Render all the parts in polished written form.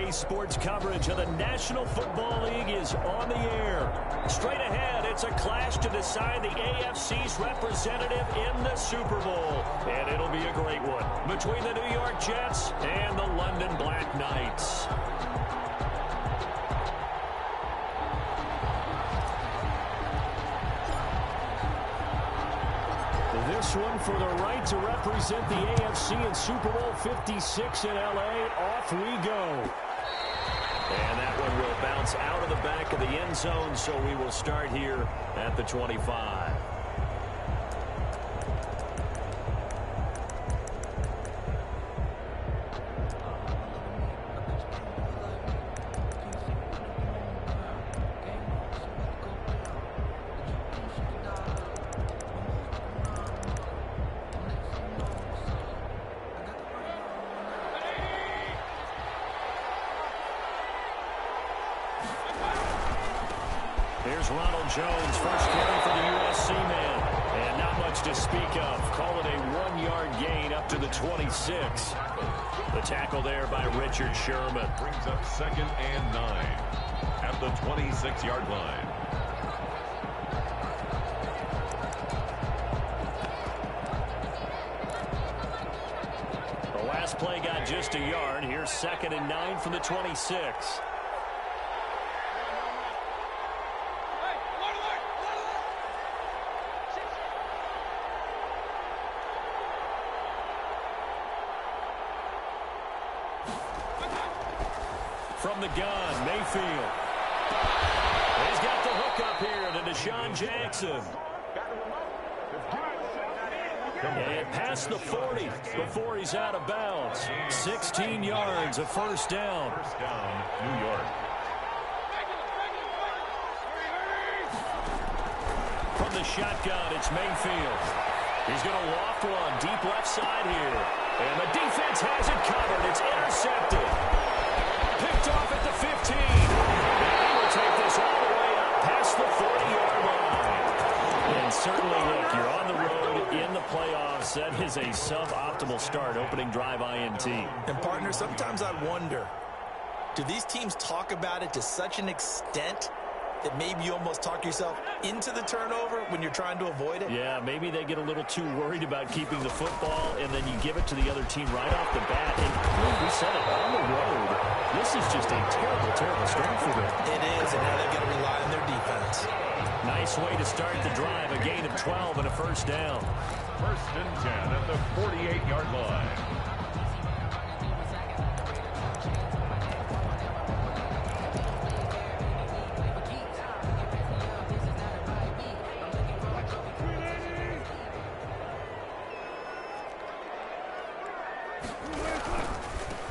Daily sports coverage of the National Football League is on the air. Straight ahead, it's a clash to decide the AFC's representative in the Super Bowl. And it'll be a great one between the New York Jets and the London Black Knights. This one for the right to represent the AFC in Super Bowl 56 in L.A. Off we go. And that one will bounce out of the back of the end zone, so we will start here at the 25. Here's Ronald Jones, first carry for the USC man. And not much to speak of. Call it a 1-yard gain up to the 26. The tackle there by Richard Sherman. Brings up 2nd and 9 at the 26-yard line. The last play got just a yard. Here's 2nd and 9 from the 26. From the gun, Mayfield. He's got the hook up here to Deshaun Jackson. And past the 40 before he's out of bounds. 16 yards, a first down. First down, New York. From the shotgun, it's Mayfield. He's going to loft one deep left side here. And the defense has it covered. It's intercepted. Picked off at the 15. And he will take this all the way up past the 40-yard line. And certainly, look, you're on the road in the playoffs. That is a suboptimal start, opening drive INT. And, partner, sometimes I wonder, do these teams talk about it to such an extent that maybe you almost talk yourself into the turnover when you're trying to avoid it? Yeah, maybe they get a little too worried about keeping the football, and then you give it to the other team right off the bat. And we said it, on the road, this is just a terrible, terrible start for them. It is, and now they've got to rely on their defense. Nice way to start the drive, a gain of 12 and a first down. 1st and 10 at the 48-yard line.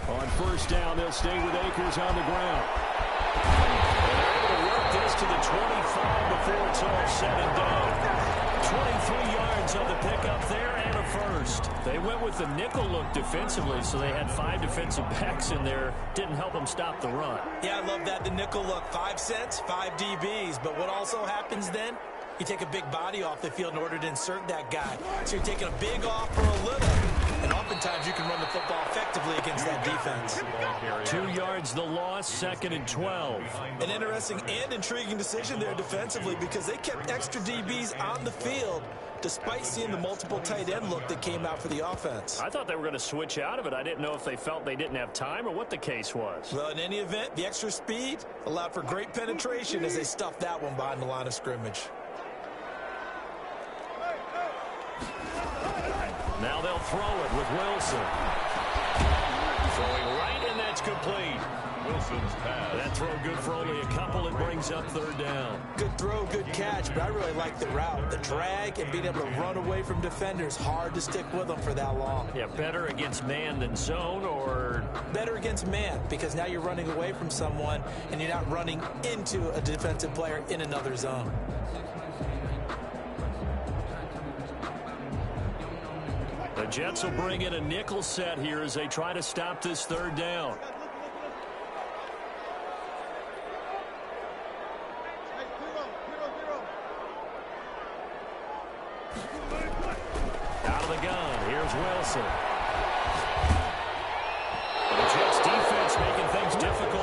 On first down, they'll stay with Akers on the ground. And they're able to work this to the 25 before it's all said and done. 23 yards on the pickup there and a first. They went with the nickel look defensively, so they had 5 defensive backs in there. Didn't help them stop the run. Yeah, I love that, the nickel look. 5 cents, 5 DBs. But what also happens then? You take a big body off the field in order to insert that guy. So you're taking a big off for a little. And oftentimes you can run the football effectively against that defense. 2 yards the loss, 2nd and 12. An interesting and intriguing decision there defensively because they kept extra DBs on the field despite seeing the multiple tight end look that came out for the offense. I thought they were going to switch out of it. I didn't know if they felt they didn't have time or what the case was. Well, in any event, the extra speed allowed for great penetration as they stuffed that one behind the line of scrimmage. Now they'll throw it with Wilson. Throwing right, and that's complete. Wilson's pass. That throw good for only a couple. It brings up 3rd down. Good throw, good catch, but I really like the route. The drag and being able to run away from defenders. Hard to stick with them for that long. Yeah, better against man than zone, or? Better against man, because now you're running away from someone and you're not running into a defensive player in another zone. The Jets will bring in a nickel set here as they try to stop this 3rd down. Out of the gun, here's Wilson. The Jets defense making things difficult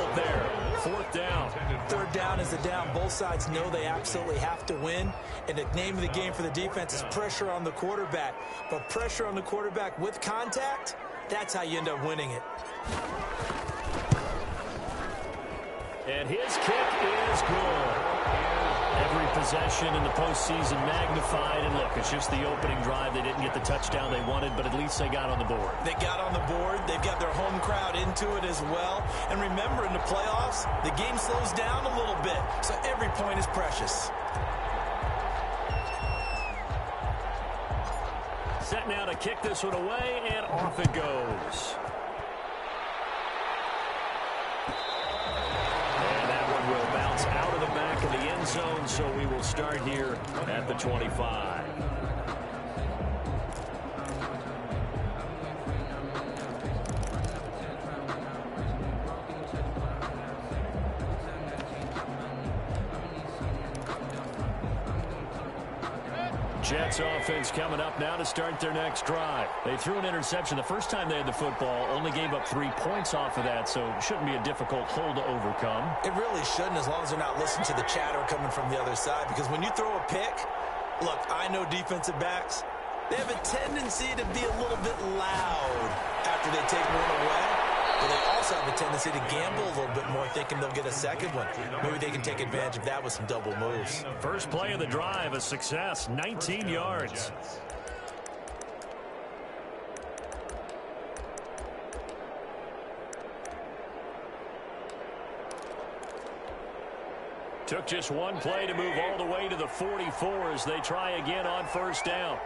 Both sides know they absolutely have to win, and the name of the game for the defense is pressure on the quarterback. But pressure on the quarterback with contact, that's how you end up winning it. And his kick is good. Every possession in the postseason magnified. And look, it's just the opening drive. They didn't get the touchdown they wanted, but at least they got on the board. They got on the board. They've got their home crowd into it as well. And remember, in the playoffs, the game slows down a little bit, so every point is precious. Set now to kick this one away, and off it goes. Will bounce out of the back of the end zone, so we will start here at the 25. Jets offense coming up now to start their next drive. They threw an interception the first time they had the football, only gave up 3 points off of that, so it shouldn't be a difficult hole to overcome. It really shouldn't, as long as they're not listening to the chatter coming from the other side, because when you throw a pick, look, I know defensive backs, they have a tendency to be a little bit loud after they take one away. But they also have a tendency to gamble a little bit more, thinking they'll get a second one. Maybe they can take advantage of that with some double moves. First play of the drive, a success, 19 yards. Took just one play to move all the way to the 44 as they try again on first down.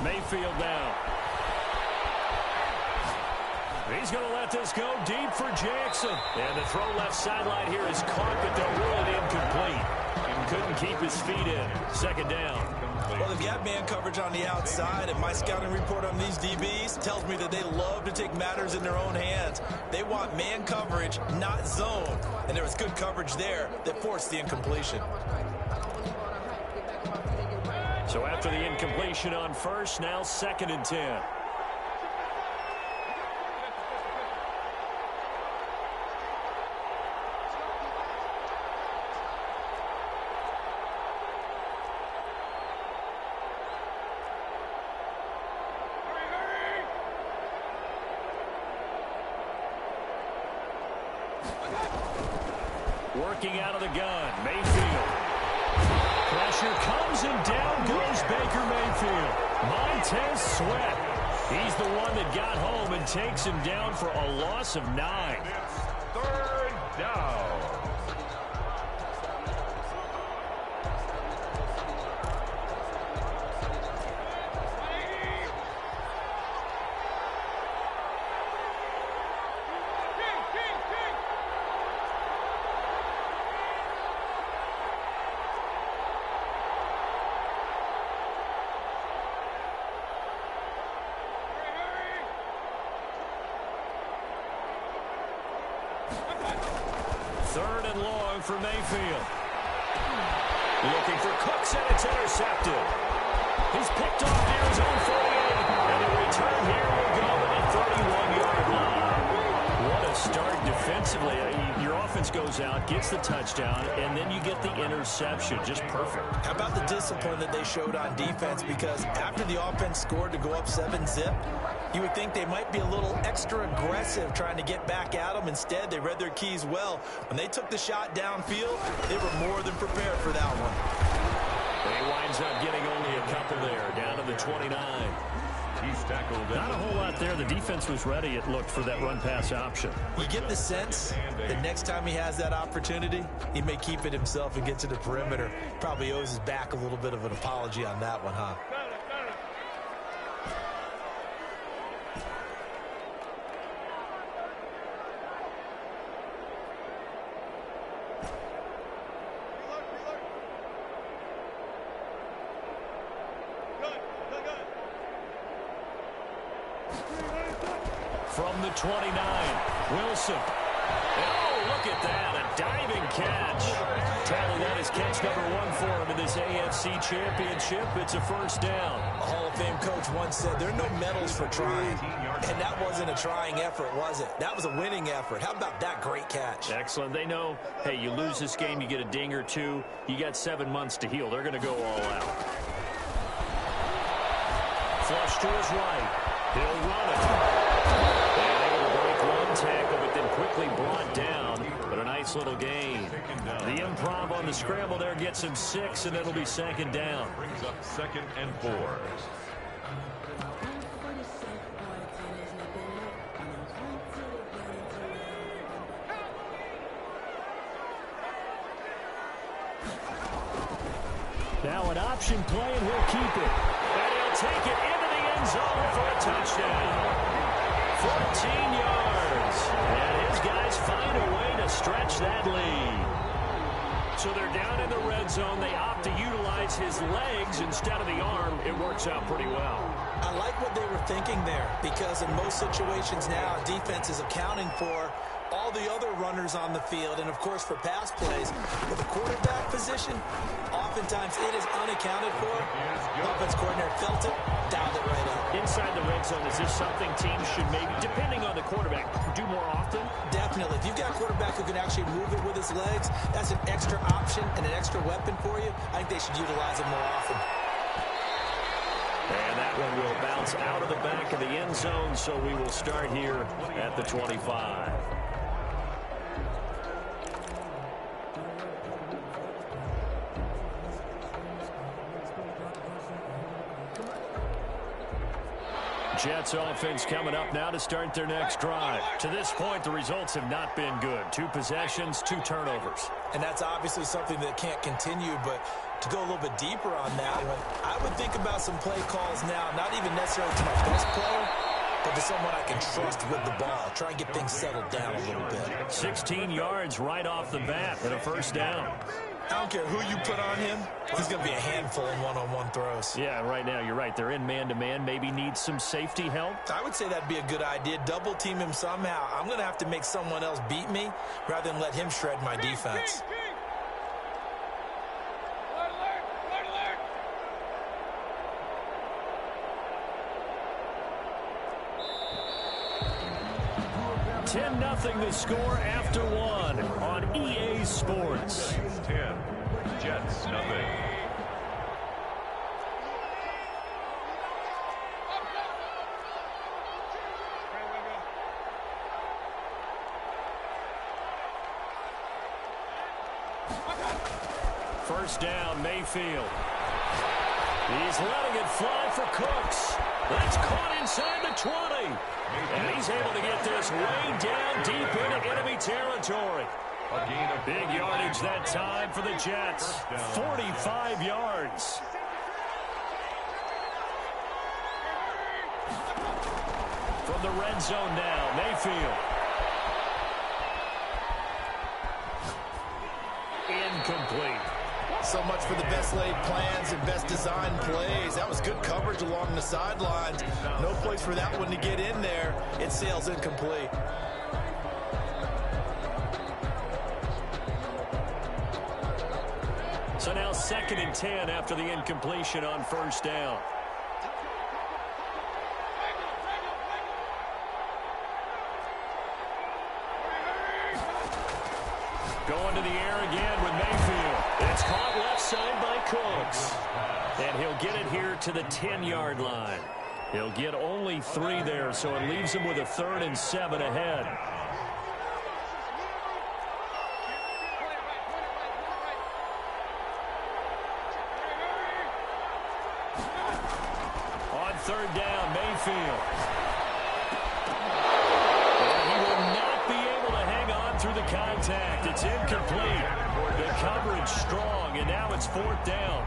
Mayfield now. He's going to let this go deep for Jackson. And the throw left sideline here is caught, but they'll rule it incomplete. Couldn't keep his feet in. Second down. Well, they've got man coverage on the outside, and my scouting report on these DBs tells me that they love to take matters in their own hands. They want man coverage, not zone. And there was good coverage there that forced the incompletion. So after the incompletion on first, now 2nd and 10. Working out of the gun, Mayfield. Pressure comes and down goes Baker Mayfield. Montez Sweat. He's the one that got home and takes him down for a loss of 9. 3rd down. For Mayfield. Looking for Cooks, and it's intercepted. He's picked off near his own 48, and the return here will go to the 31-yard line. What a start defensively. Your offense goes out, gets the touchdown, and then you get the interception. Just perfect. How about the discipline that they showed on defense? Because after the offense scored to go up 7-zip, you would think they might be a little extra aggressive trying to get back at them. Instead, they read their keys well. When they took the shot downfield, they were more than prepared for that one. He winds up getting only a couple there, down to the 29. He's tackled. Not a whole lot there. The defense was ready, it looked, for that run-pass option. You get the sense that next time he has that opportunity, he may keep it himself and get to the perimeter. Probably owes his back a little bit of an apology on that one, huh? From the 29, Wilson. Oh, look at that, a diving catch. Tally, that is catch number 1 for him in this AFC Championship. It's a first down. A Hall of Fame coach once said there are no medals for trying. And that wasn't a trying effort, was it? That was a winning effort. How about that great catch? Excellent. They know, hey, you lose this game, you get a ding or two. You got 7 months to heal. They're going to go all out. Flush to his right. He'll run it. And able to break one tackle, but then quickly brought down. But a nice little gain. The improv on the scramble there gets him 6, and it'll be second down. Brings up 2nd and 4. Now an option play, and he'll keep it. And he'll take it into the end zone for a touchdown. 14 yards. And his guys find a way to stretch that lead. So they're down in the red zone. They opt to utilize his legs instead of the arm. It works out pretty well. I like what they were thinking there, because in most situations now, defense is accounting for all the other runners on the field, and of course for pass plays. With the quarterback position, oftentimes it is unaccounted for. The offense coordinator felt it, dialed it right up. Inside the red zone, is this something teams should maybe, depending on the quarterback, do more often? Definitely. If you've got a quarterback who can actually move it with his legs, that's an extra option and an extra weapon for you. I think they should utilize it more often. And that one will bounce out of the back of the end zone, so we will start here at the 25. Jets offense coming up now to start their next drive. To this point, the results have not been good. 2 possessions, 2 turnovers. And that's obviously something that can't continue, but to go a little bit deeper on that one, I would think about some play calls now, not even necessarily to my best player, but to someone I can trust with the ball. Try and get things settled down a little bit. 16 yards right off the bat and a first down. I don't care who you put on him. He's going to be a handful in one-on-one throws. Yeah, right now, you're right. They're in man-to-man. Maybe needs some safety help. I would say that'd be a good idea. Double team him somehow. I'm going to have to make someone else beat me rather than let him shred my defense. Nothing the score after 1 on EA Sports. 10. Jets, nothing. First down, Mayfield. He's letting it fly for Cooks. That's caught inside the 20. And he's able to get this way down deep into enemy territory. Big yardage that time for the Jets. 45 yards. From the red zone now, Mayfield. Incomplete. So much for the best laid plans and best designed plays. That was good coverage along the sidelines. No place for that one to get in there. It sails incomplete. So now 2nd and 10 after the incompletion on first down. Going to the air again with Mayfield. It's caught left side by Cooks. And he'll get it here to the 10-yard line. He'll get only 3 there, so it leaves him with a 3rd and 7 ahead. On 3rd down, Mayfield. Through the contact. It's incomplete. The coverage strong, and now it's 4th down.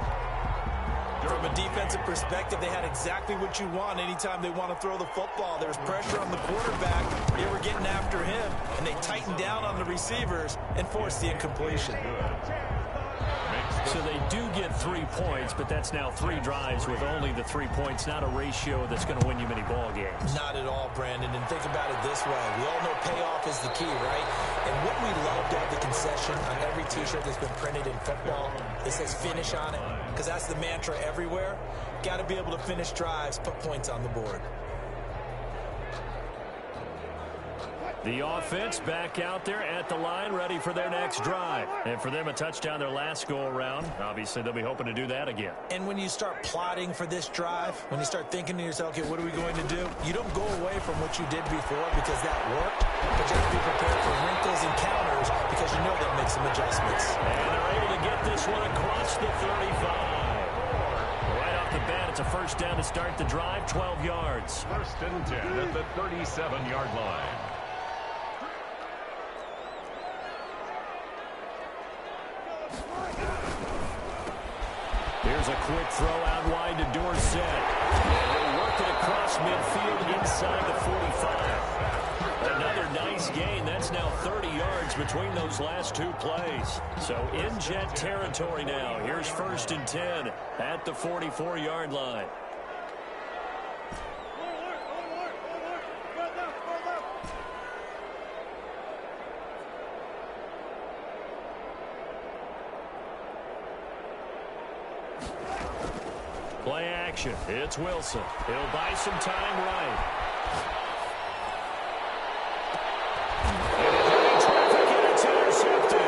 From a defensive perspective, they had exactly what you want anytime they want to throw the football. There was pressure on the quarterback. They were getting after him, and they tightened down on the receivers and forced the incompletion. So they do get 3 points, but that's now 3 drives with only the 3 points, not a ratio that's going to win you many ball games. Not at all, Brandon. And think about it this way. We all know payoff is the key, right? And what we love to have the concession on every T-shirt that's been printed in football, it says finish on it, because that's the mantra everywhere. Got to be able to finish drives, put points on the board. The offense back out there at the line, ready for their next drive. And for them, a touchdown their last go-around. Obviously, they'll be hoping to do that again. And when you start plotting for this drive, when you start thinking to yourself, okay, what are we going to do? You don't go away from what you did before because that worked, but you have to be prepared for wrinkles and counters because you know they'll make some adjustments. And they're able to get this one across the 35. Right off the bat, it's a first down to start the drive, 12 yards. First and 10 at the 37-yard line. Here's a quick throw out wide to Dorsett. And they work it across midfield inside the 45. Another nice gain. That's now 30 yards between those last 2 plays. So in Jet territory now. Here's first and 10 at the 44-yard line. Play action. It's Wilson. He'll buy some time right. And traffic, and it's intercepted.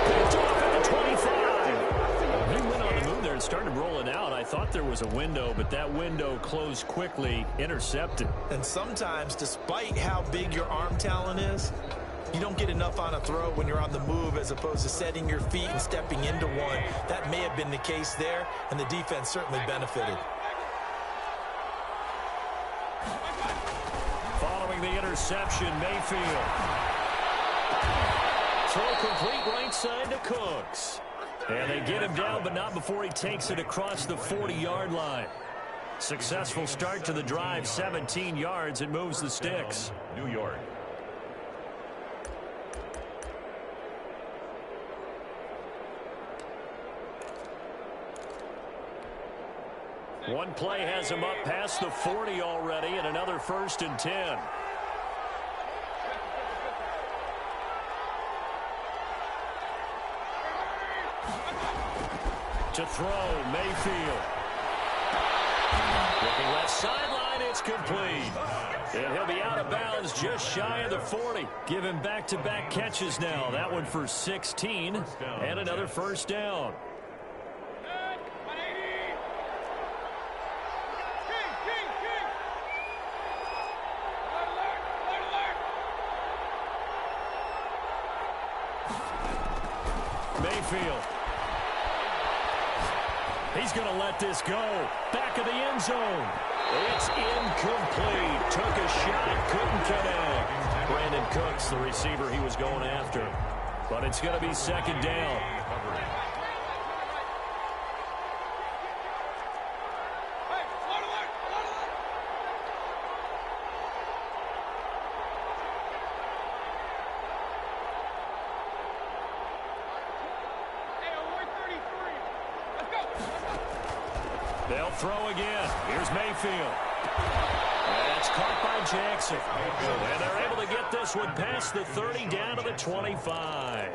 Picked off at the 25. He went on the move there and started rolling out. I thought there was a window, but that window closed quickly. Intercepted. And sometimes, despite how big your arm talent is, you don't get enough on a throw when you're on the move as opposed to setting your feet and stepping into one. That may have been the case there, and the defense certainly benefited. Following the interception, Mayfield. Throw complete right side to Cooks. And they get him down, but not before he takes it across the 40-yard line. Successful start to the drive, 17 yards. It moves the sticks. New York. One play has him up past the 40 already, and another first and 10. To throw, Mayfield. Looking left sideline, it's complete. And he'll be out of bounds just shy of the 40. Give him back-to-back catches now. That one for 16, and another first down. Mayfield. He's going to let this go. Back of the end zone. It's incomplete. Took a shot, couldn't connect. Brandon Cooks, the receiver he was going after. But it's going to be second down. They'll throw again. Here's Mayfield. That's caught by Jackson. And they're able to get this one past the 30 down to the 25.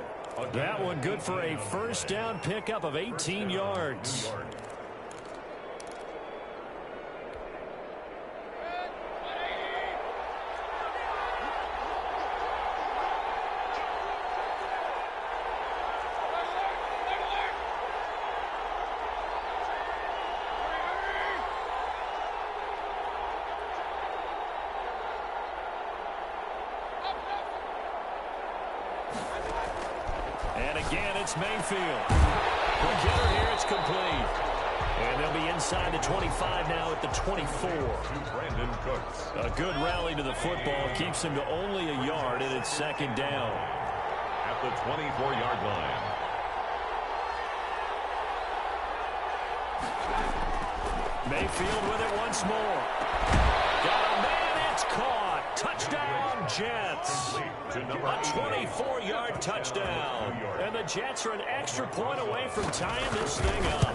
That one good for a first down pickup of 18 yards. And again, it's Mayfield. The killer here, it's complete. And they'll be inside the 25 now at the 24. Brandon Cooks. A good rally to the football keeps him to only a yard, and it's second down. At the 24-yard line. Mayfield with it once more. Got a man, it's caught. Touchdown, Jets. A 24-yard touchdown. And the Jets are an extra point away from tying this thing up.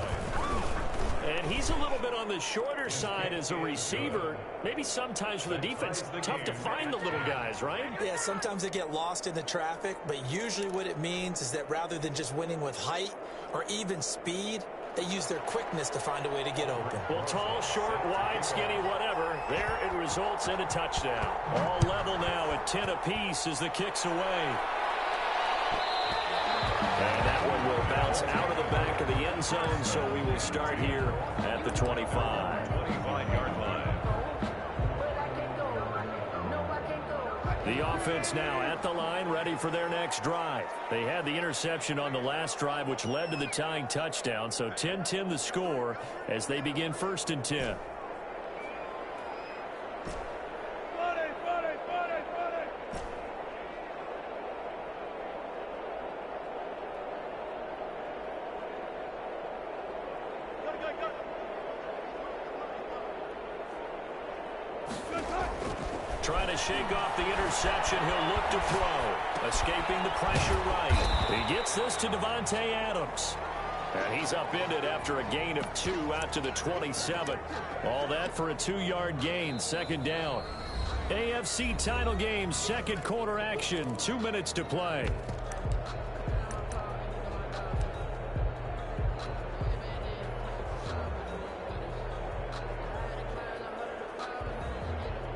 And he's a little bit on the shorter side as a receiver. Maybe sometimes for the defense, tough to find the little guys, right? Yeah, sometimes they get lost in the traffic, but usually what it means is that rather than just winning with height or even speed, they use their quickness to find a way to get open. Well, tall, short, wide, skinny, whatever. There it results in a touchdown. All level now at 10 apiece as the kick's away. And that one will bounce out of the back of the end zone, so we will start here at the 25. 25-yard line. The offense now at the line, ready for their next drive. They had the interception on the last drive, which led to the tying touchdown, so 10-10 the score as they begin 1st and 10. Trying to shake off the interception. He'll look to throw. Escaping the pressure right. He gets this to Davante Adams. And he's upended after a gain of 2 out to the 27. All that for a 2-yard gain. 2nd down. AFC title game, 2nd quarter action. 2 minutes to play.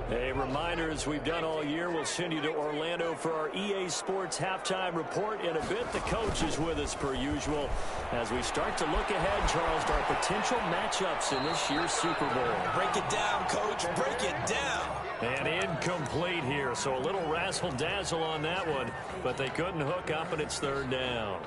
A reminder, as we've done all year, we'll send you to Orlando for our EA Sports halftime report. In a bit, the coach is with us per usual as we start to look ahead, Charles, to our potential matchups in this year's Super Bowl. Break it down, Coach. Break it down. And incomplete here, so a little razzle-dazzle on that one, but they couldn't hook up, and it's 3rd down.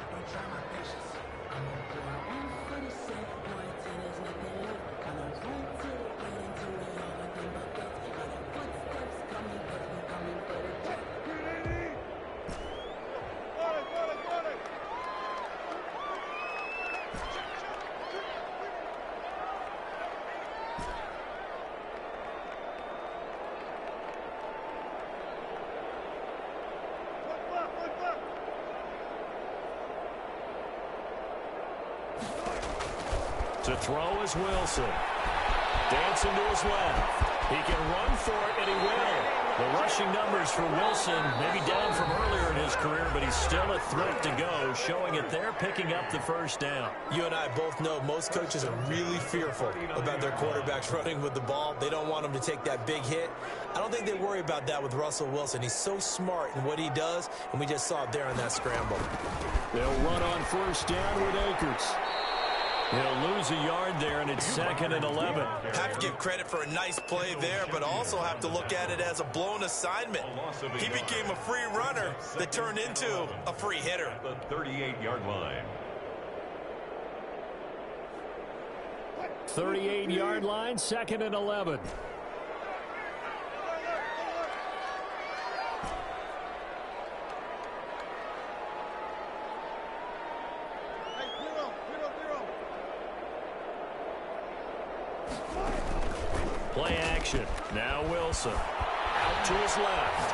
To throw is Wilson. Dancing to his left. He can run for it, and he will. The rushing numbers for Wilson, maybe down from earlier in his career, but he's still a threat to go, showing it there, picking up the 1st down. You and I both know most coaches are really fearful about their quarterbacks running with the ball. They don't want them to take that big hit. I don't think they worry about that with Russell Wilson. He's so smart in what he does, and we just saw it there on that scramble. They'll run on 1st down with Akers. He'll lose a yard there, and it's 2nd and 11. Have to give credit for a nice play there, but also have to look at it as a blown assignment. He became a free runner that turned into a free hitter. The 38-yard line. 38-yard line, 2nd and 11. Play action. Now Wilson. Out to his left.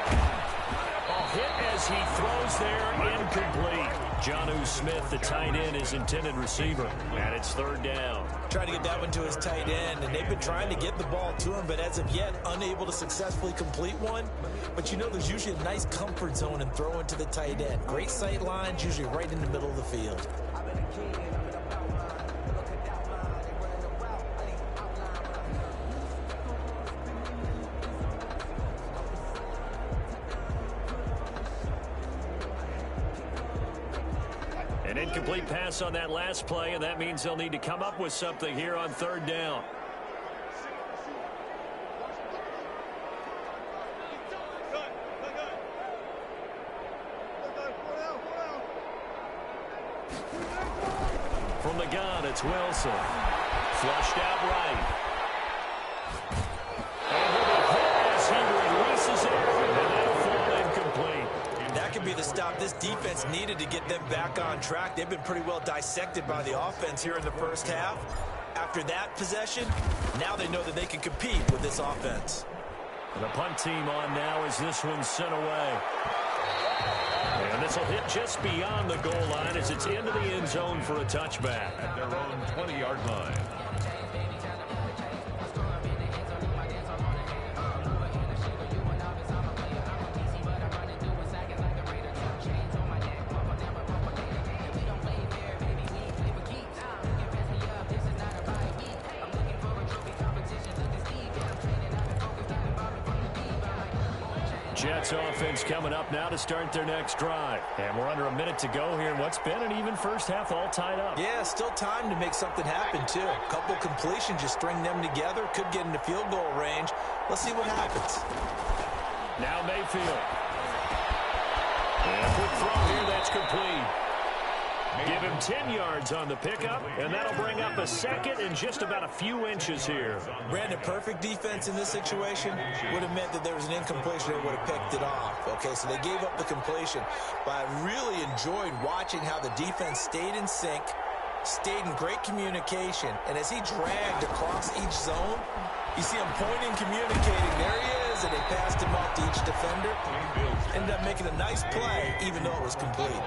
A hit as he throws there. Incomplete. Jonnu Smith, the tight end, is intended receiver. And it's 3rd down. Trying to get that one to his tight end, and they've been trying to get the ball to him, but as of yet, unable to successfully complete one. But you know there's usually a nice comfort zone in throwing to the tight end. Great sight lines, usually right in the middle of the field. An incomplete pass on that last play, and that means they'll need to come up with something here on 3rd down. From the gun, it's Wilson. Flushed out right. And with a hit as he releases it, and that'll fall incomplete. That could be the stop this defense needed to get them back on track. They've been pretty well dissected by the offense here in the 1st half. After that possession, now they know that they can compete with this offense. The punt team on now as this one's sent away. And this will hit just beyond the goal line as it's into the end zone for a touchback. At their own 20-yard line. Jets offense coming up now to start their next drive. And we're under a minute to go here in what's been an even first half, all tied up. Yeah, still time to make something happen, too. A couple completions, just string them together. Could get into field goal range. Let's see what happens. Now Mayfield. And quick throw here, that's complete. Give him 10 yards on the pickup, and that'll bring up a second and just about a few inches here. Brandon, perfect defense in this situation would have meant that there was an incompletion. They would have picked it off. Okay, so they gave up the completion. But I really enjoyed watching how the defense stayed in sync, stayed in great communication, and as he dragged across each zone, you see him pointing, communicating. There he is, and they passed him off to each defender. Ended up making a nice play, even though it was complete.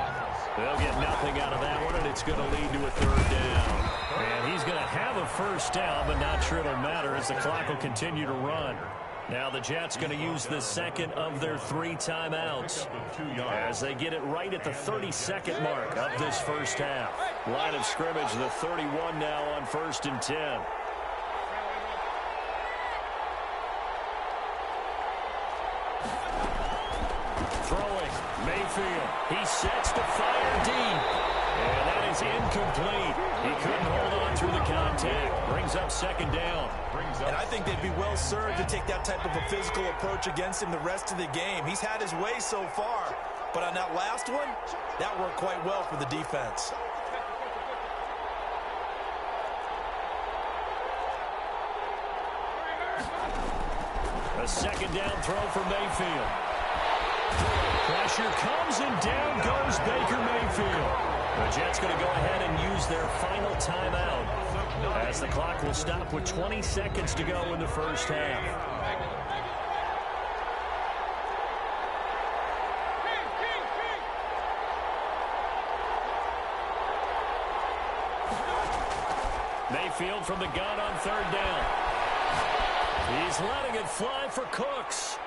They'll get nothing out of that one, and it's going to lead to a third down. And he's going to have a first down, but not sure it'll matter as the clock will continue to run. Now the Jets going to use the second of their 3 timeouts as they get it right at the 32nd mark of this first half. Line of scrimmage, the 31 now on 1st and 10. Throwing, Mayfield. He sets to fire deep. And that is incomplete. He couldn't hold on through the contact. Brings up second down. And I think they'd be well served to take that type of a physical approach against him the rest of the game. He's had his way so far. But on that last one, that worked quite well for the defense. A second down throw for Mayfield. Pressure comes and down goes Baker Mayfield. The Jets going to go ahead and use their final timeout as the clock will stop with 20 seconds to go in the first half. Mayfield from the gun on third down. He's letting it fly for Cooks.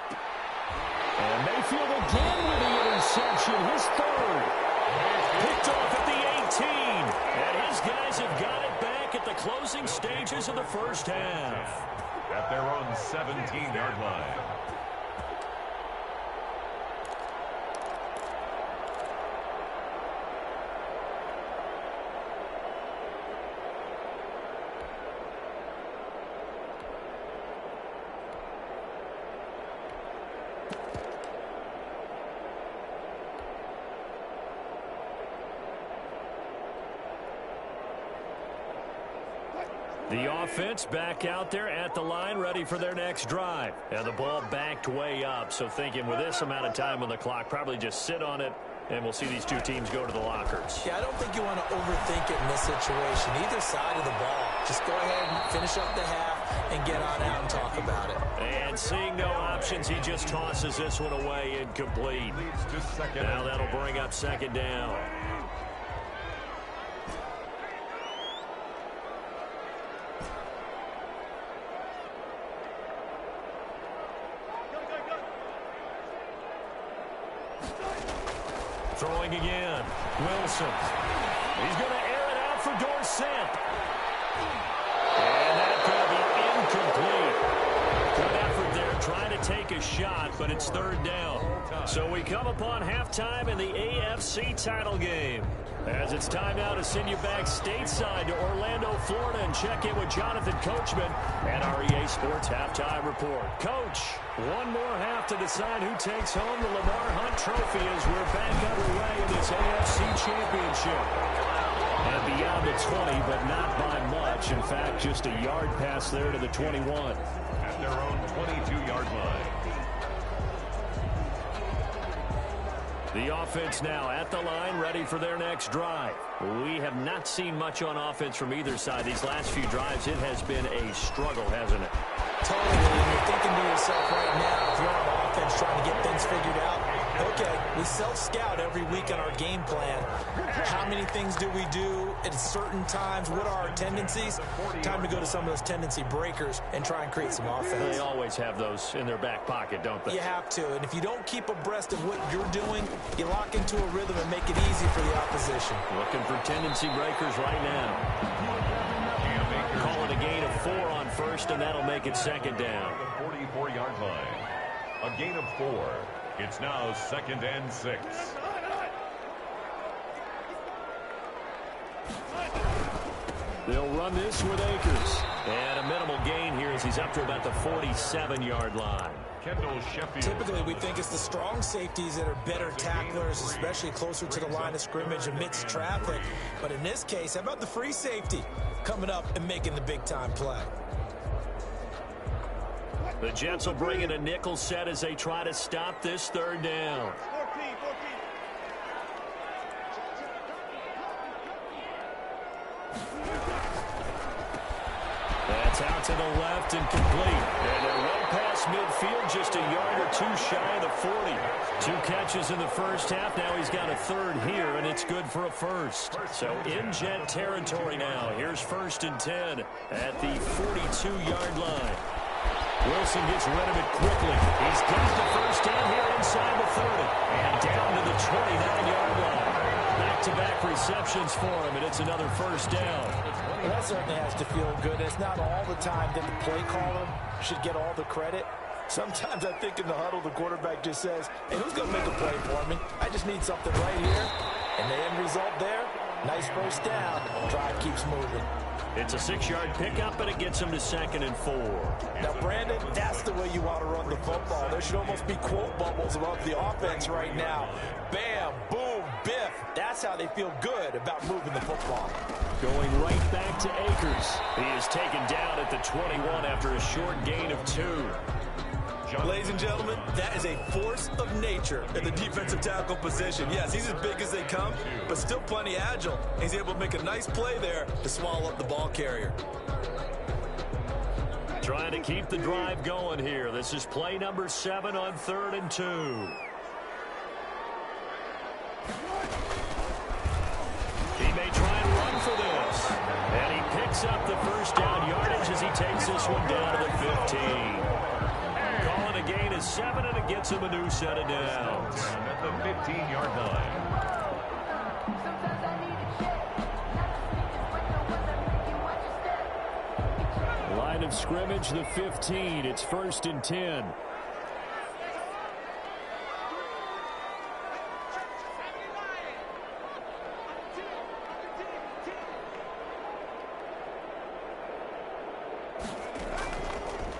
And Mayfield again with the interception, his third. Picked off at the 18. And his guys have got it back at the closing stages of the first half. At their own 17-yard line. The offense back out there at the line, ready for their next drive. And the ball backed way up, so thinking with this amount of time on the clock, probably just sit on it, and we'll see these two teams go to the lockers. Yeah, I don't think you want to overthink it in this situation, either side of the ball. Just go ahead and finish up the half and get on out and talk about it. And seeing no options, he just tosses this one away incomplete. Now that'll bring up second down. Throwing again. Wilson. He's going to air it out for Dorsett. And that's going to be incomplete. Good effort there trying to take a shot, but it's third down. So we come upon halftime in the AFC title game. As it's time now to send you back stateside to Orlando, Florida, and check in with Jonathan Coachman and our EA Sports Halftime Report. Coach, one more half to decide who takes home the Lamar Hunt Trophy as we're back underway in this AFC Championship. And beyond the 20, but not by much. In fact, just a yard pass there to the 21. At their own 22-yard line. The offense now at the line, ready for their next drive. We have not seen much on offense from either side. These last few drives, it has been a struggle, hasn't it? Totally, and you're thinking to yourself right now, if you're on offense trying to get things figured out, okay, we self-scout every week on our game plan. How many things do we do at certain times? What are our tendencies? Time to go to some of those tendency breakers and try and create some offense. They always have those in their back pocket, don't they? You have to, and if you don't keep abreast of what you're doing, you lock into a rhythm and make it easy for the opposition. Looking for tendency breakers right now. Call it a gain of 4 on first, and that'll make it second down. The 44-yard line. A gain of 4. It's now 2nd and 6. They'll run this with Akers. And a minimal gain here as he's up to about the 47-yard line. Typically, we think it's the strong safeties that are better tacklers, especially closer to the line of scrimmage amidst traffic. But in this case, how about the free safety coming up and making the big-time play? The Jets will bring in a nickel set as they try to stop this third down. That's out to the left and complete. And they're well past midfield, just a yard or two shy of the 40. 2 catches in the first half. Now he's got a third here, and it's good for a first. So in Jet territory now. Here's 1st and 10 at the 42-yard line. Wilson gets rid of it quickly. He's got the first down here inside the 30. And down to the 29-yard line. Back-to-back receptions for him, and it's another first down. Well, that certainly has to feel good. It's not all the time that the play caller should get all the credit. Sometimes I think in the huddle, the quarterback just says, hey, who's going to make a play for me? I just need something right here. And the end result there, nice first down. Drive keeps moving. It's a 6-yard pickup, and it gets him to 2nd and 4. Now, Brandon, that's the way you want to run the football. There should almost be quote bubbles about the offense right now. Bam, boom, biff. That's how they feel good about moving the football. Going right back to Akers. He is taken down at the 21 after a short gain of 2. Ladies and gentlemen, that is a force of nature in the defensive tackle position. Yes, he's as big as they come, but still plenty agile. He's able to make a nice play there to swallow up the ball carrier. Trying to keep the drive going here. This is play number 7 on 3rd and 2. He may try and run for this. And he picks up the first down yardage as he takes this one down to the 15. Calling a gain of 7, and it gets him a new set of downs. At the 15-yard line. Line of scrimmage, the 15. It's 1st and 10.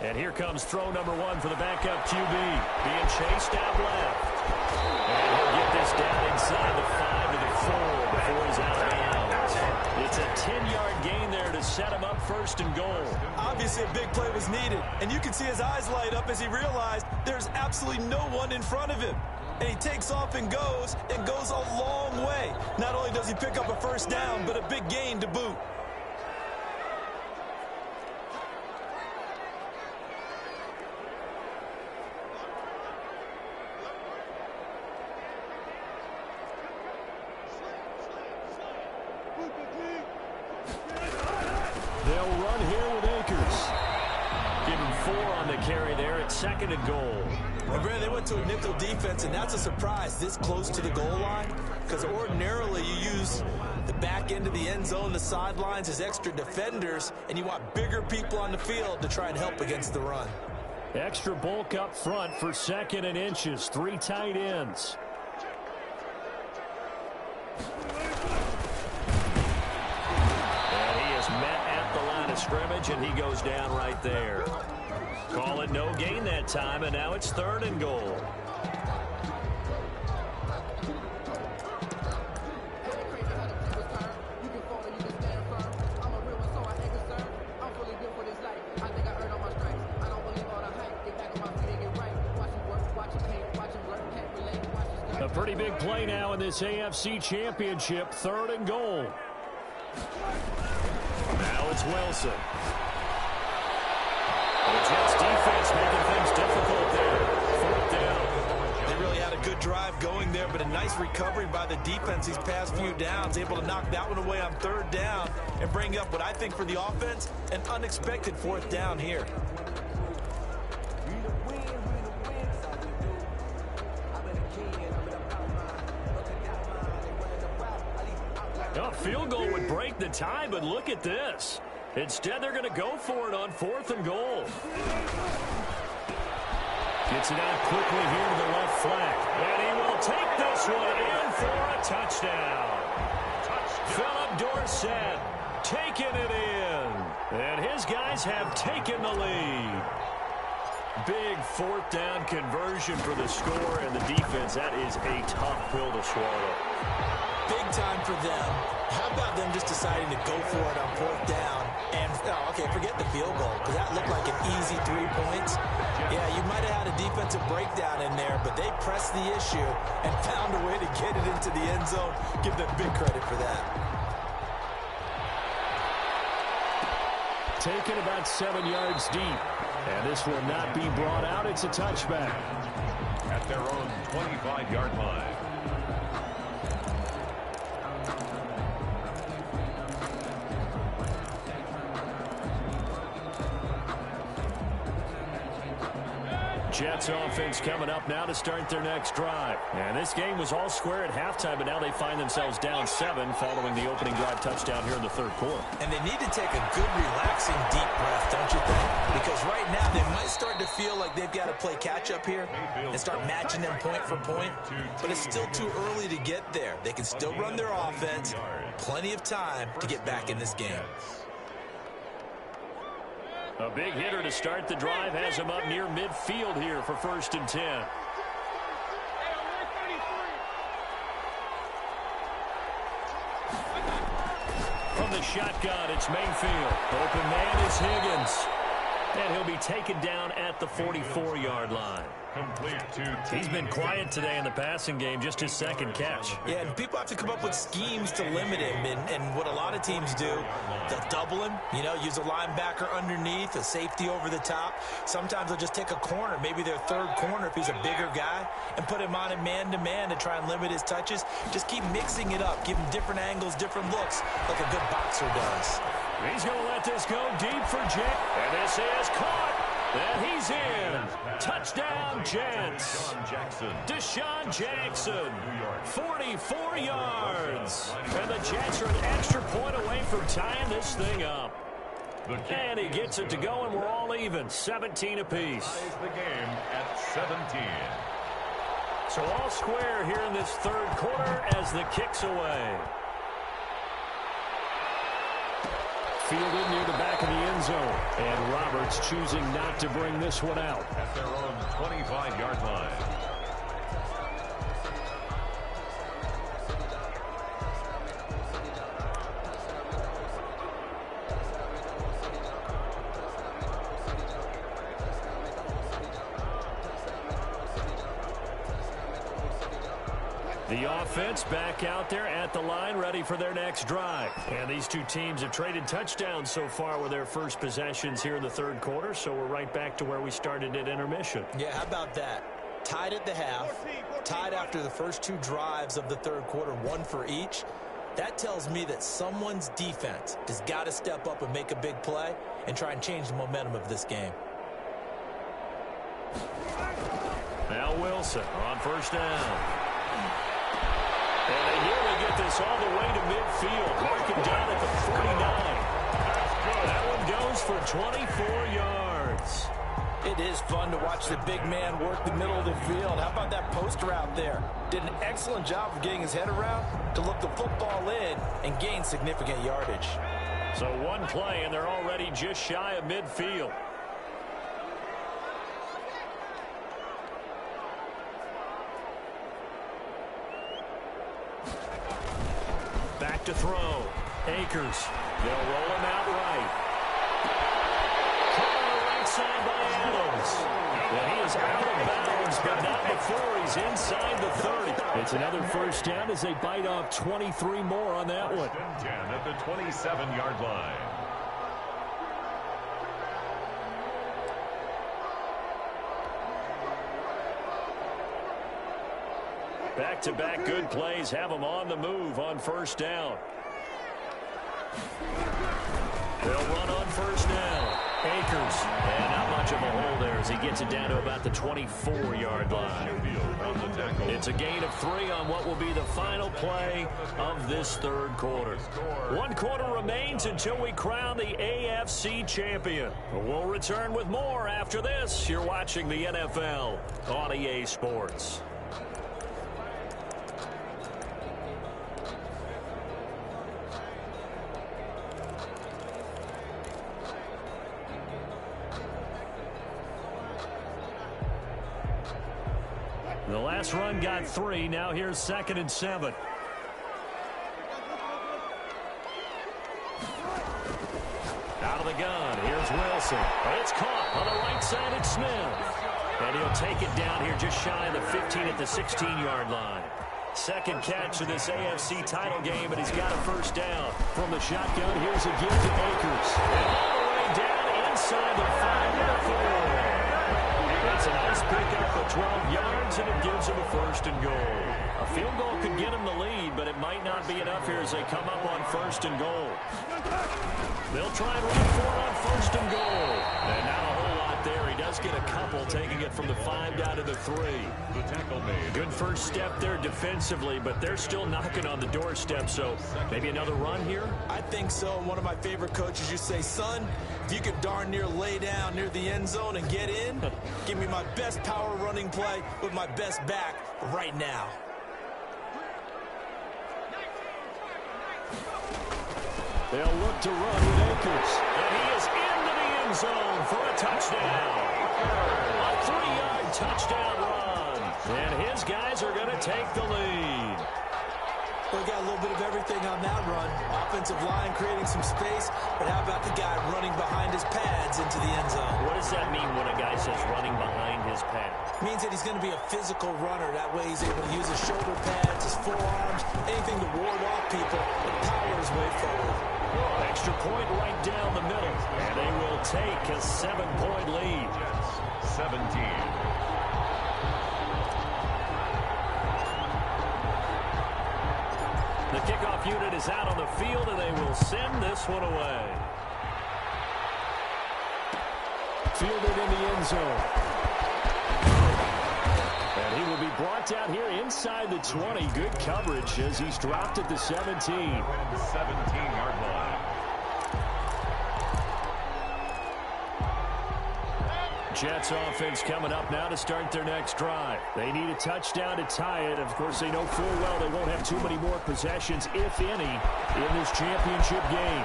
And here comes throw number 1 for the backup QB. Being chased out left. And he'll get this down inside the 5 to the 4 before he's out of bounds. It's a 10-yard gain there to set him up 1st and goal. Obviously, a big play was needed. And you can see his eyes light up as he realized there's absolutely no one in front of him. And he takes off and goes a long way. Not only does he pick up a first down, but a big gain to boot. They'll run here with Akers. Give him 4 on the carry there at 2nd and goal. And Brandon, they went to a nickel defense, and that's a surprise this close to the goal line, because ordinarily you use the back end of the end zone, the sidelines as extra defenders, and you want bigger people on the field to try and help against the run. Extra bulk up front for 2nd and inches. 3 tight ends. And he is met at the line of scrimmage, and he goes down right there. Call it no gain that time, and now it's 3rd and goal. A pretty big play now in this AFC Championship. 3rd and goal. Now it's Wilson. The Jets defense making things difficult there. Fourth down. They really had a good drive going there, but a nice recovery by the defense these past few downs, able to knock that one away on third down and bring up what I think for the offense, an unexpected fourth down here. A field goal would break the tie, but look at this. Instead, they're going to go for it on 4th and goal. Gets it out quickly here to the left flank. And he will take this one in for a touchdown. Philip Dorsett taking it in. And his guys have taken the lead. Big fourth down conversion for the score, and the defense, that is a tough pill to swallow. Big time for them. How about them just deciding to go for it on fourth down? And, okay, forget the field goal, because that looked like an easy 3 points. Yeah, you might have had a defensive breakdown in there, but they pressed the issue and found a way to get it into the end zone. Give them big credit for that. Taken about 7 yards deep. And this will not be brought out. It's a touchback. At their own 25-yard line. Jets offense coming up now to start their next drive. And this game was all square at halftime, but now they find themselves down 7 following the opening drive touchdown here in the third quarter. And they need to take a good, relaxing, deep breath, don't you think? Because right now they might start to feel like they've got to play catch-up here and start matching them point for point. But it's still too early to get there. They can still run their offense. Plenty of time to get back in this game. A big hitter to start the drive has him up near midfield here for 1st and 10. From the shotgun, it's Mayfield. Open man is Higgins. And he'll be taken down at the 44-yard line. Complete to He's been quiet today in the passing game, just his second catch. Yeah, and people have to come up with schemes to limit him. And what a lot of teams do, they'll double him, use a linebacker underneath, a safety over the top. Sometimes they'll just take a corner, maybe their third corner if he's a bigger guy, and put him on him man-to-man to try and limit his touches. Just keep mixing it up, give him different angles, different looks, like a good boxer does. He's going to let this go deep for Jets. And this is caught. And he's in. Touchdown, Jets. Deshaun Jackson, 44 yards. And the Jets are an extra point away from tying this thing up. And he gets it to go, and we're all even, 17 apiece. The game at 17. So all square here in this third quarter as the kick's away. Fielded near the back of the end zone. And Roberts choosing not to bring this one out. At their own 25-yard line. The offense back out there at the line, ready for their next drive. And these two teams have traded touchdowns so far with their first possessions here in the third quarter, so we're right back to where we started at intermission. Yeah, how about that? Tied at the half, tied after the first 2 drives of the third quarter, 1 for each. That tells me that someone's defense has got to step up and make a big play and try and change the momentum of this game. Now Wilson on first down. And they nearly get this all the way to midfield. Mark him down at the 49. That one goes for 24 yards. It is fun to watch the big man work the middle of the field. How about that post route there? Did an excellent job of getting his head around to look the football in and gain significant yardage. So one play, and they're already just shy of midfield. Back to throw. Akers. They'll roll him out right. Caught on the right side by Adams. And he is out of bounds, but not before he's inside the 30. It's another first down as they bite off 23 more on that one. 10 at the 27-yard line. Back-to-back good plays have them on the move on first down. They'll run on first down. Akers, and not much of a hole there as he gets it down to about the 24-yard line. It's a gain of 3 on what will be the final play of this third quarter. 1 quarter remains until we crown the AFC champion. We'll return with more after this. You're watching the NFL on EA Sports. The last run got 3. Now here's 2nd and 7. Out of the gun. Here's Wilson. It's caught on the right side at Smith. And he'll take it down here just shy of the 15 at the 16-yard line. Second catch of this AFC title game, and he's got a first down. From the shotgun, here's a gift to Akers. And all the way down inside the 5 to the 4. It's a nice pickup of 12 yards, and it gives him a 1st and goal. A field goal could get him the lead, but it might not be enough here as they come up on 1st and goal. They'll try and run for it on 1st and goal. And not a whole lot there. He does get a couple, taking it from the 5 down to the 3. The tackle made. Good first step there defensively, but they're still knocking on the doorstep, so maybe another run here? I think so. And one of my favorite coaches, you say, son, if you could darn near lay down near the end zone and get in, give me my best power running play with my best back right now. They'll look to run with Akers. And he is into the end zone for a touchdown. A 3-yard touchdown run. And his guys are going to take the lead. We got a little bit of everything on that run. Offensive line creating some space, but how about the guy running behind his pads into the end zone? What does that mean when a guy says running behind his pads? Means that he's going to be a physical runner. That way he's able to use his shoulder pads, his forearms, anything to ward off people and power his way forward. Extra point right down the middle. And they will take a 7-point lead. 17. The kickoff unit is out on the field, and they will send this one away. Fielded in the end zone. And he will be brought down here inside the 20. Good coverage as he's dropped at the 17. 17-yard line. Jets offense coming up now to start their next drive. They need a touchdown to tie it. Of course, they know full well they won't have too many more possessions, if any, in this championship game.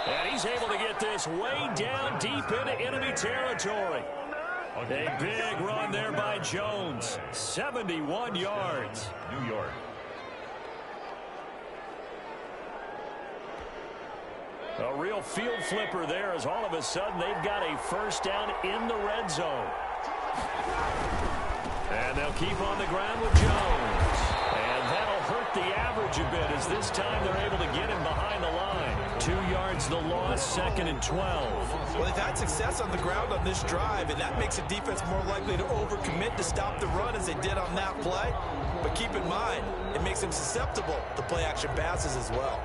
And he's able to get this way down deep into enemy territory. A big run there by Jones. 71 yards. New York. A real field flipper there as all of a sudden they've got a first down in the red zone. And they'll keep on the ground with Jones. And that'll hurt the average a bit as this time they're able to get him behind the line. 2 yards the loss, 2nd and 12. Well, they've had success on the ground on this drive, and that makes a defense more likely to overcommit to stop the run as they did on that play. But keep in mind, it makes them susceptible to play-action passes as well.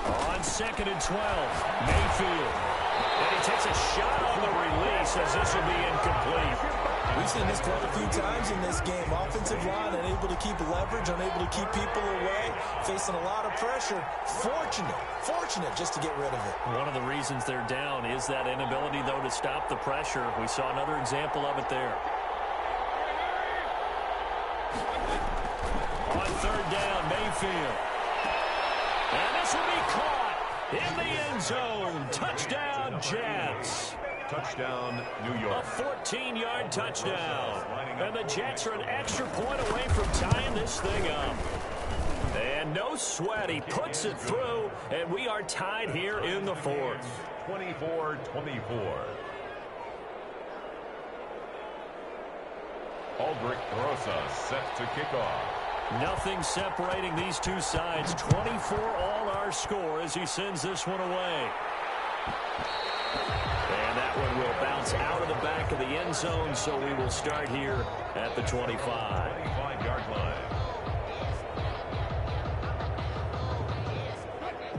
On 2nd and 12, Mayfield. And he takes a shot on the release as this will be incomplete. We've seen this quite a few times in this game. Offensive line unable to keep leverage, unable to keep people away, facing a lot of pressure. Fortunate just to get rid of it. One of the reasons they're down is that inability, though, to stop the pressure. We saw another example of it there. On 3rd down, Mayfield. And this will be caught in the end zone. Touchdown, Jets. Touchdown, New York. A 14-yard touchdown. And the Jets are an extra point away from tying this thing up. And no sweat. He puts it through, and we are tied here in the 4th. 24-24. Aldrich Rosa set to kick off. Nothing separating these two sides. 24 all our score as he sends this one away. And that one will bounce out of the back of the end zone, so we will start here at the 25. 25-yard line.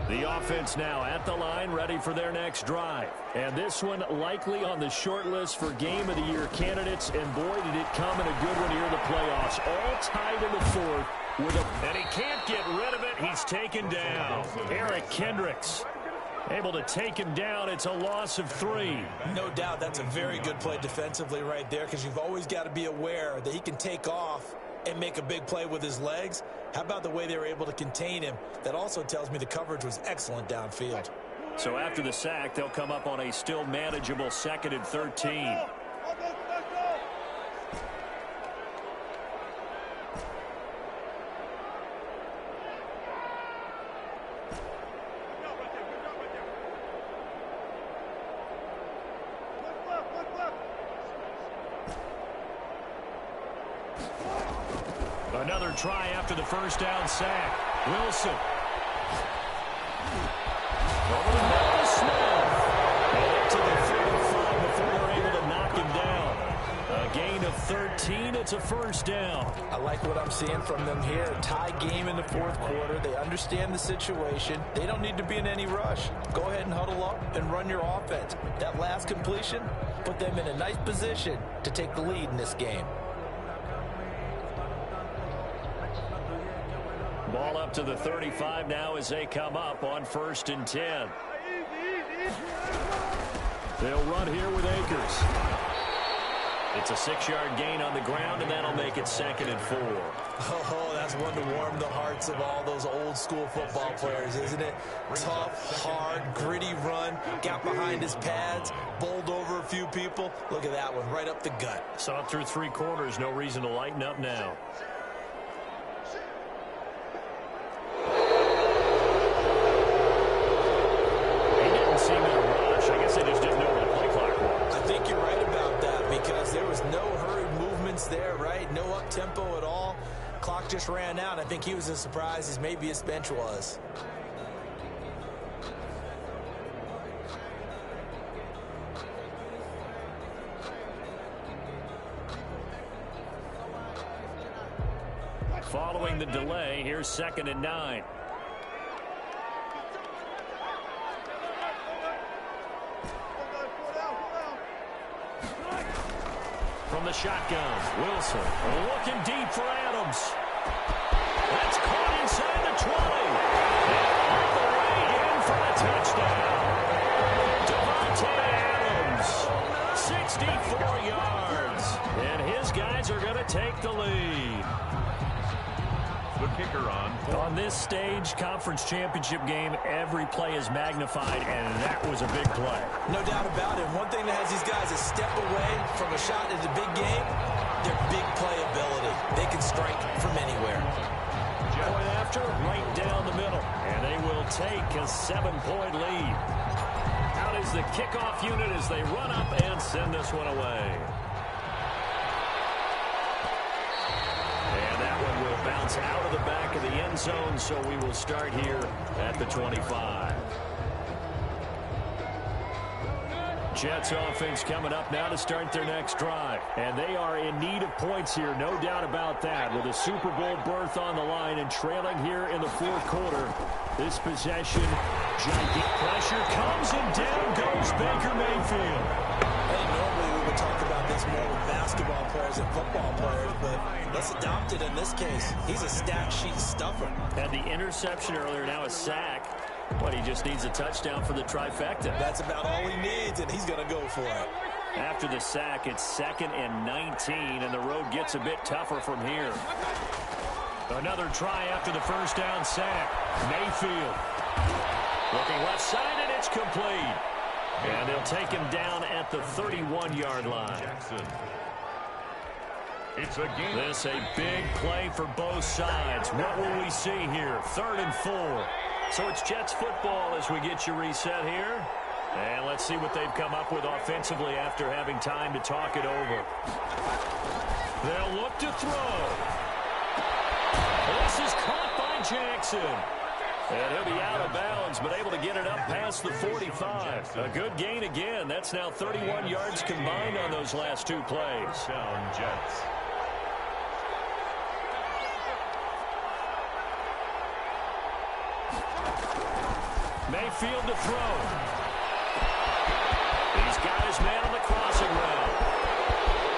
The offense now at the line, ready for their next drive. And this one likely on the short list for Game of the Year candidates. And boy, did it come in a good one here in the playoffs. All tied in the fourth. And he can't get rid of it. He's taken down. Eric Kendricks able to take him down. It's a loss of 3. No doubt that's a very good play defensively right there, because you've always got to be aware that he can take off and make a big play with his legs. How about the way they were able to contain him? That also tells me the coverage was excellent downfield. So after the sack, they'll come up on a still manageable 2nd and 13. Another try after the first down sack. Wilson. Over the middle to Smith. And to the 35 before they're able to knock him down. A gain of 13. It's a first down. I like what I'm seeing from them here. A tie game in the fourth quarter. They understand the situation. They don't need to be in any rush. Go ahead and huddle up and run your offense. That last completion put them in a nice position to take the lead in this game. Ball up to the 35 now as they come up on 1st and 10. They'll run here with Akers. It's a 6-yard gain on the ground, and that'll make it 2nd and 4. Oh, that's one to warm the hearts of all those old school football players, isn't it? Tough, hard, gritty run, got behind his pads, bowled over a few people. Look at that one, right up the gut. Saw it through 3 quarters, no reason to lighten up now. There, right? No up-tempo at all. Clock just ran out. I think he was as surprised as maybe his bench was. Following the delay, here's 2nd and 9. From the shotgun, Wilson looking deep for Adams. That's caught inside the 20. And all the way in for a touchdown. Devontae Adams, 64 yards. And his guys are going to take the lead. The kicker on this stage, conference championship game, every play is magnified, and that was a big play. No doubt about it. One thing that has these guys a step away from a shot at the big game, their big play ability. They can strike from anywhere. Point after, right down the middle, and they will take a 7-point lead. Out is the kickoff unit as they run up and send this one away. Bounce out of the back of the end zone, so we will start here at the 25. Jets offense coming up now to start their next drive. And they are in need of points here, no doubt about that. With a Super Bowl berth on the line and trailing here in the fourth quarter. This possession, gigantic pressure comes and down goes Baker Mayfield. Hey, normally we would talk about this more with basketball players and football players, but let's adopt it in this case. He's a stat sheet stuffer. Had the interception earlier, now a sack. But he just needs a touchdown for the trifecta. That's about all he needs, and he's going to go for it. After the sack, it's 2nd and 19, and the road gets a bit tougher from here. Another try after the first down sack. Mayfield looking left side, and it's complete. And they'll take him down at the 31-yard line. Jackson. It's a game. This a big play for both sides. What will we see here? 3rd and 4. So it's Jets football as we get you reset here. And let's see what they've come up with offensively after having time to talk it over. They'll look to throw. This is caught by Jackson. And he'll be out of bounds, but able to get it up past the 45. A good gain again. That's now 31 yards combined on those last two plays. Down Jets. Mayfield to throw. He's got his man on the crossing route.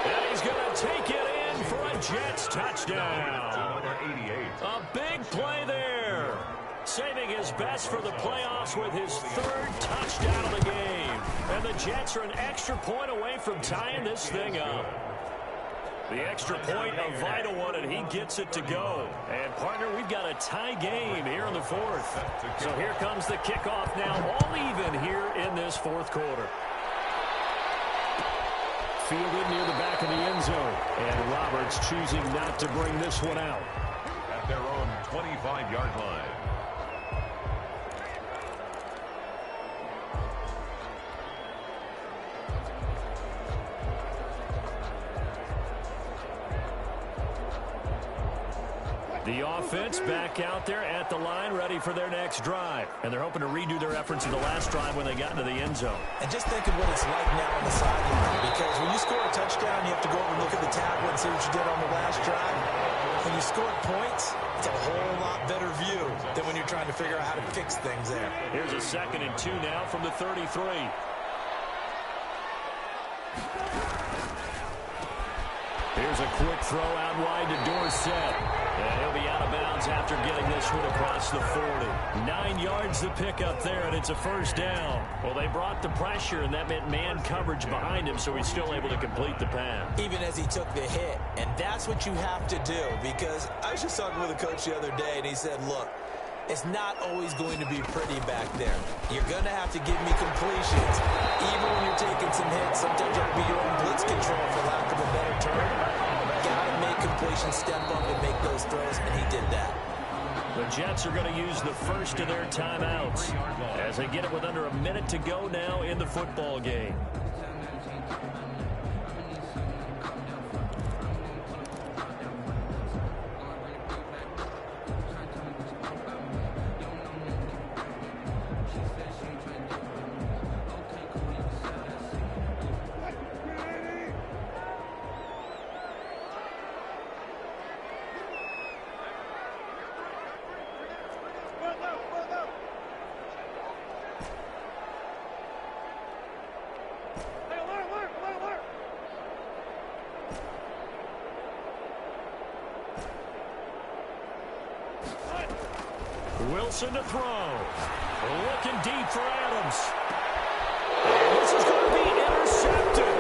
And he's going to take it in for a Jets touchdown. Number 88. A big play there. Saving his best for the playoffs with his third touchdown of the game. And the Jets are an extra point away from tying this thing up. The extra point, a vital one, and he gets it to go. And, partner, we've got a tie game here in the fourth. So here comes the kickoff now, all even here in this fourth quarter. Fielded near the back of the end zone. And Roberts choosing not to bring this one out. At their own 25-yard line. The offense back out there at the line, ready for their next drive. And they're hoping to redo their efforts in the last drive when they got into the end zone. And just think of what it's like now on the sideline. Because when you score a touchdown, you have to go over and look at the tablet and see what you did on the last drive. When you scored points, it's a whole lot better view than when you're trying to figure out how to fix things there. Here's a 2nd and 2 now from the 33. Here's a quick throw out wide to Dorsett. And he'll be out of bounds after getting this one across the 40. 9 yards to pick up there, and it's a first down. Well, they brought the pressure, and that meant man coverage behind him, so he's still able to complete the pass. Even as he took the hit. And that's what you have to do, because I was just talking with a coach the other day, and he said, look, it's not always going to be pretty back there. You're going to have to give me completions. Even when you're taking some hits, sometimes you have to be your own blitz control, for lack of a better term. Got to make completions, step up and make those throws, and he did that. The Jets are going to use the first of their timeouts as they get it with under a minute to go now in the football game. Wilson to throw. Looking deep for Adams. And this is going to be intercepted.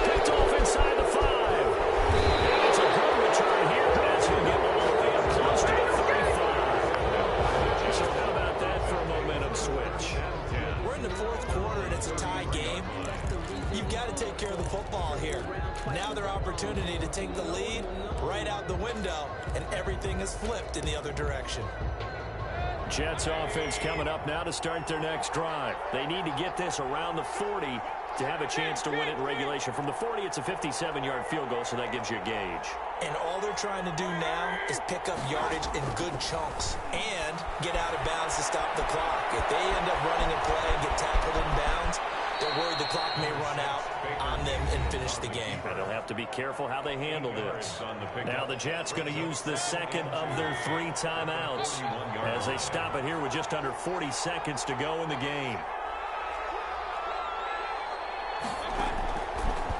Picked off inside the 5. And it's a good return here as he'll get all the way up close to the 35. So how about that for a momentum switch? We're in the fourth quarter, and it's a tie game. You've got to take care of the football here. Now their opportunity to take the lead right out the window, and everything is flipped in the other direction. Jets offense coming up now to start their next drive. They need to get this around the 40 to have a chance to win it in regulation. From the 40, it's a 57-yard field goal, so that gives you a gauge. And all they're trying to do now is pick up yardage in good chunks and get out of bounds to stop the clock. If they end up running a play and get tackled in bounds, they're worried the clock may run out on them and finish the game. And they'll have to be careful how they handle this. Now the Jets going to use the second of their 3 timeouts as they stop it here with just under 40 seconds to go in the game.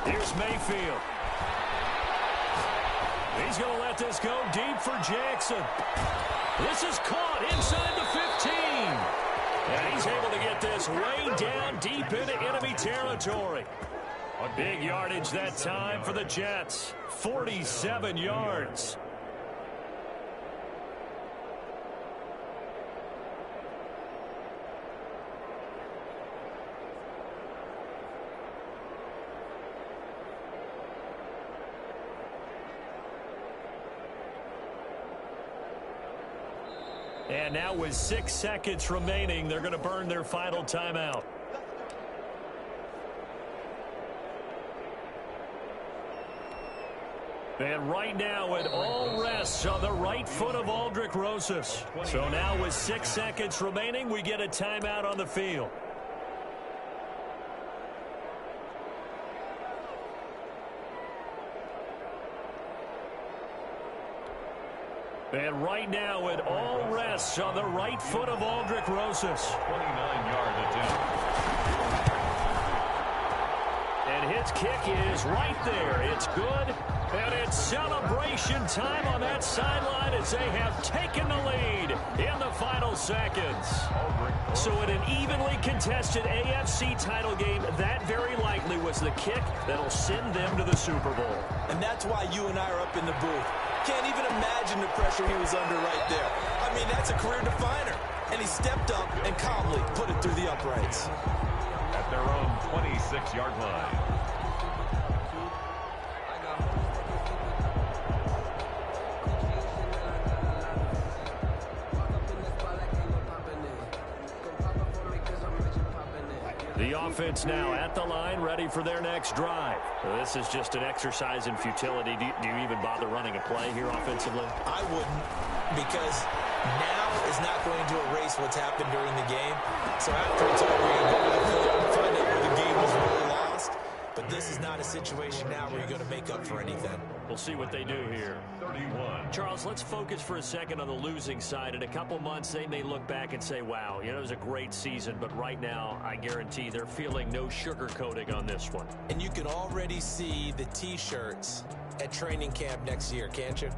Here's Mayfield. He's going to let this go deep for Jackson. This is caught inside the 15. And he's able to get this way down deep into enemy territory. A big yardage that time for the Jets. 47 yards. And now with 6 seconds remaining, they're going to burn their final timeout. And right now it all rests on the right foot of Aldrick Rosas. So now with 6 seconds remaining, we get a timeout on the field. And right now it all rests on the right foot of Aldrick Rosas. 29-yard attempt. And his kick is right there. It's good. And it's celebration time on that sideline as they have taken the lead in the final seconds. So in an evenly contested AFC title game, that very likely was the kick that'll send them to the Super Bowl. And that's why you and I are up in the booth. Can't even imagine the pressure he was under right there. I mean, that's a career definer. And he stepped up and calmly put it through the uprights. At their own 26-yard line. The offense now at the line, ready for their next drive. This is just an exercise in futility. Do you even bother running a play here offensively? I wouldn't, because now is not going to erase what's happened during the game. So after it's over, you go to the field and find out where the game was really lost. But this is not a situation now where you're going to make up for anything. We'll see what they do here. 31. Charles, let's focus for a second on the losing side. In a couple months, they may look back and say, wow, it was a great season. But right now, I guarantee they're feeling no sugarcoating on this one. And you can already see the T-shirts at training camp next year, can't you?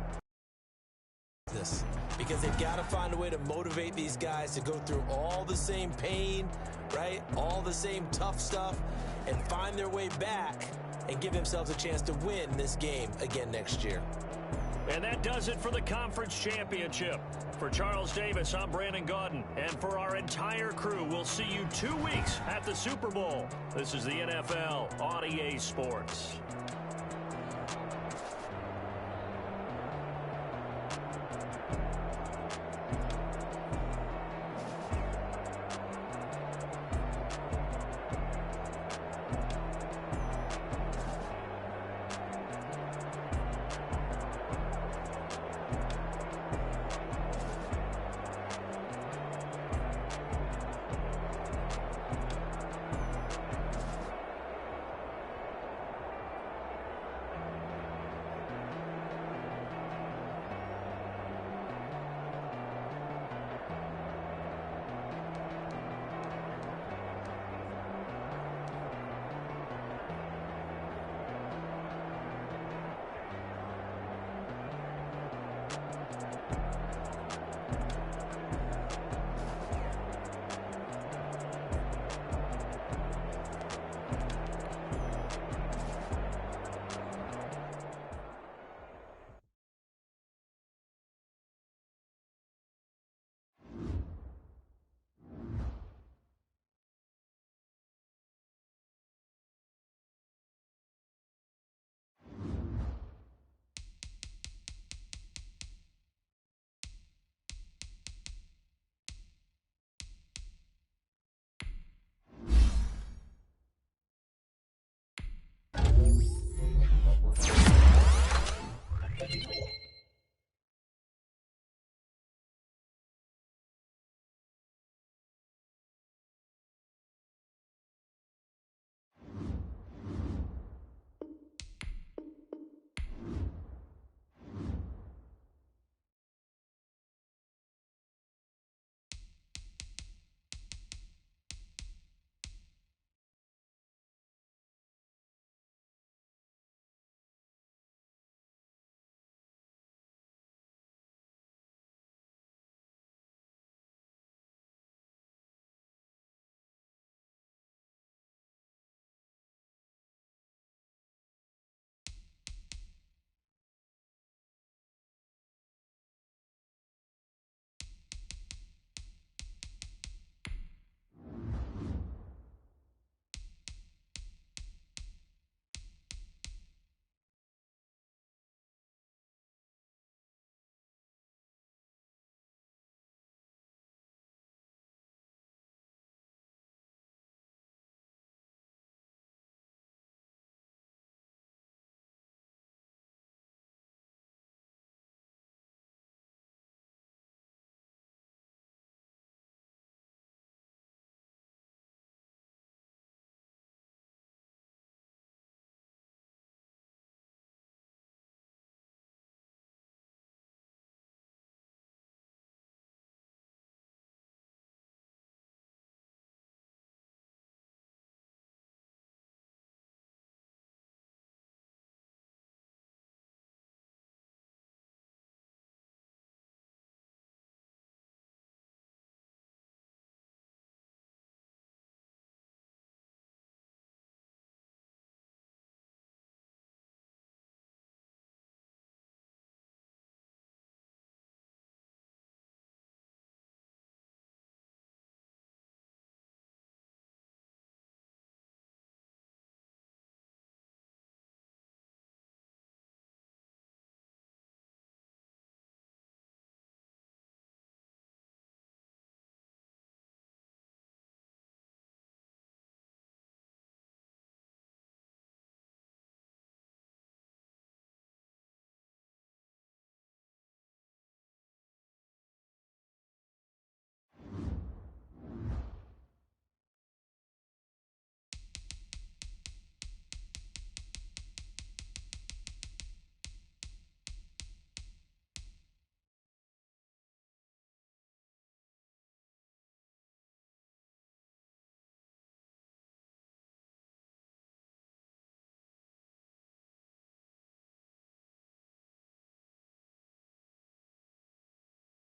Because they've got to find a way to motivate these guys to go through all the same pain, right? All the same tough stuff, and find their way back and give themselves a chance to win this game again next year. And that does it for the conference championship. For Charles Davis, I'm Brandon Gaudin. And for our entire crew, we'll see you 2 weeks at the Super Bowl. This is the NFL on EA Sports.